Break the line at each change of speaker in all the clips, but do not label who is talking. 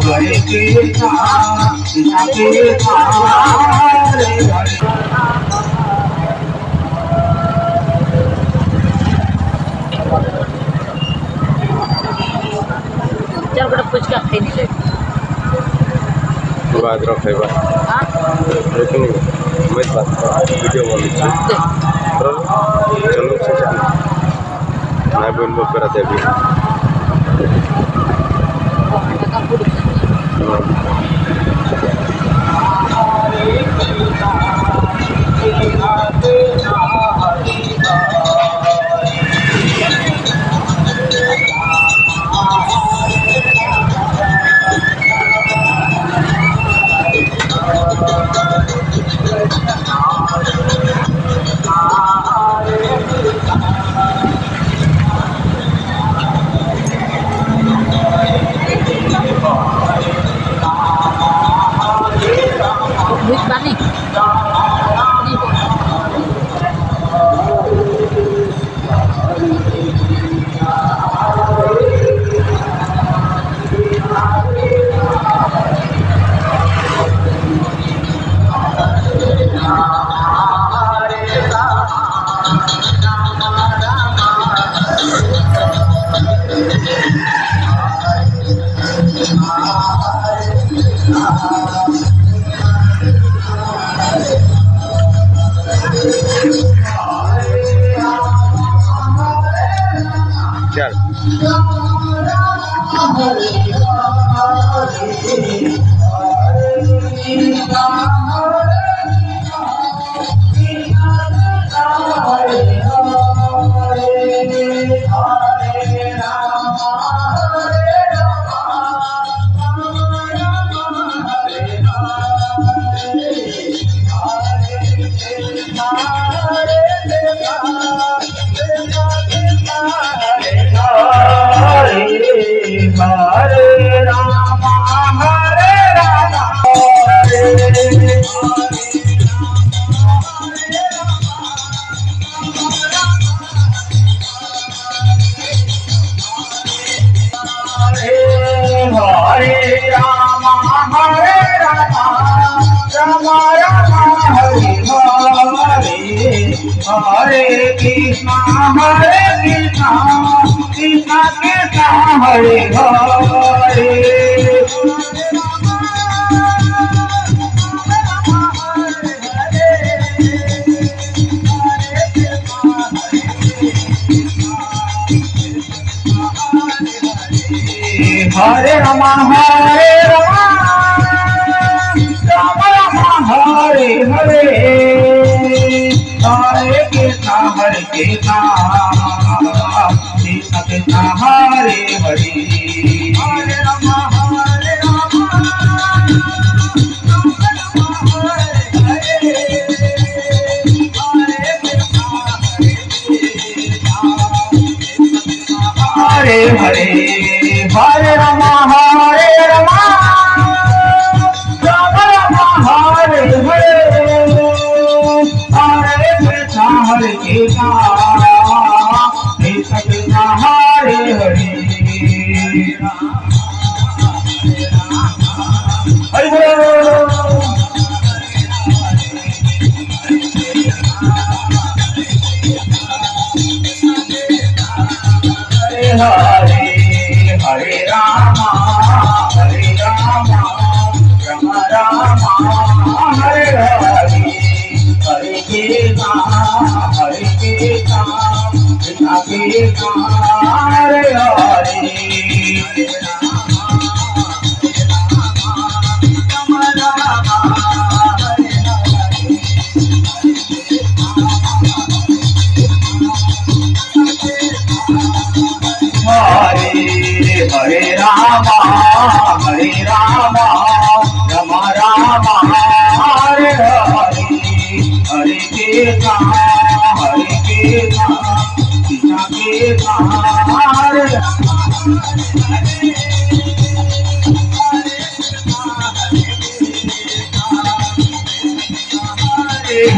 हरे कृष्णा कृष्णा कृष्णा हरे हरे।
चल बड़ा पुचका खाई नहीं ले
बाद रखेगा
हां
लेकिन मैं बात वीडियो वाली चलो से चल मैं बोल कर देवी
Duit bani.
चल
हरे राम हरे राम राम राम हरे हरे हरे कृष्णा कृष्णा कृष्णा हरे हरे। हरे राम राम राम हरे हरे हरे कृष्णा कृष्णा कृष्णा हरे हरे। हरे राम हरे हरे हरे राम राम राम हरे हरे हरे कृष्णा कृष्णा कृष्णा हरे हरे। हरे हरे हरे राम राम राम हरे हरे हरे कृष्णा कृष्णा कृष्णा हरे हरे। हरे राम राम राम हरे हरे हरे कृष्णा कृष्णा कृष्णा हरे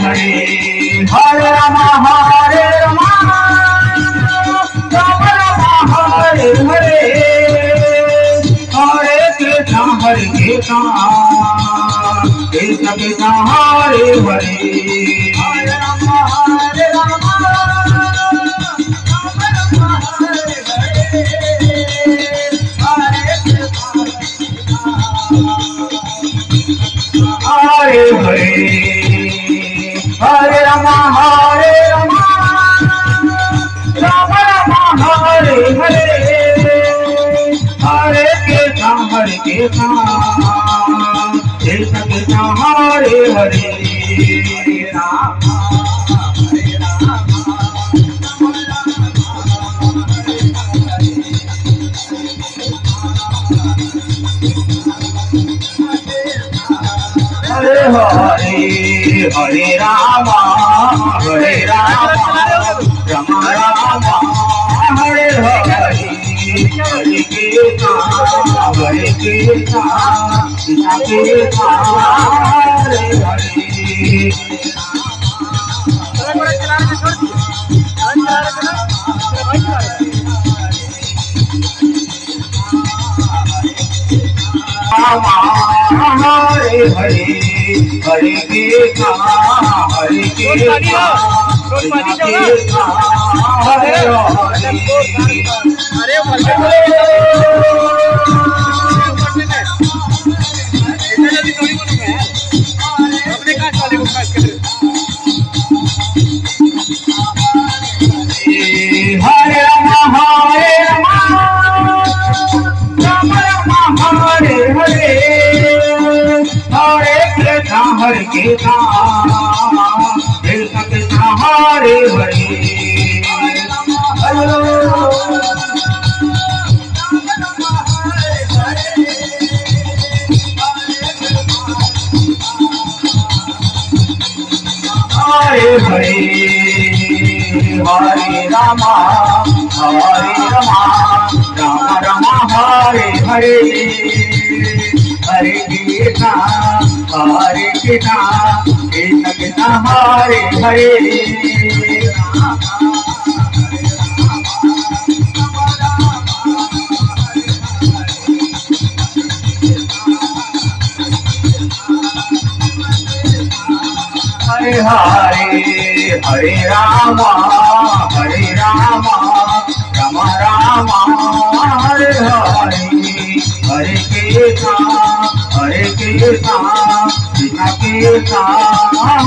हरे हरे राम राम राम हरे हरे हरे हरे कृष्णा कृष्ण कृष्ण हरे हरे हरे राम हरे राम हरे हरे हरे राम हरे राम राम राम हरे हरे हरे कृष्ण कृष्ण कृष्ण हरे हरे राम हरे राम हरे हरे हरे राम राम राम हरे हरे हरे कृष्ण कृष्ण कृष्ण हरे हरे हरे हरे हरे कृष्ण कृष्ण हरे हरे राम हरे राम राम राम हरे हरे हरे कृष्ण कृष्ण कृष्ण हरे हरे हरे हरे हरे राम राम राम हरे हरे हरे कृष्ण कृष्ण कृष्ण हरे हरे हरे हरे हरे राम राम राम हरे हरे हरे कृष्ण कृष्ण कृष्ण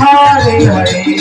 हरे हरे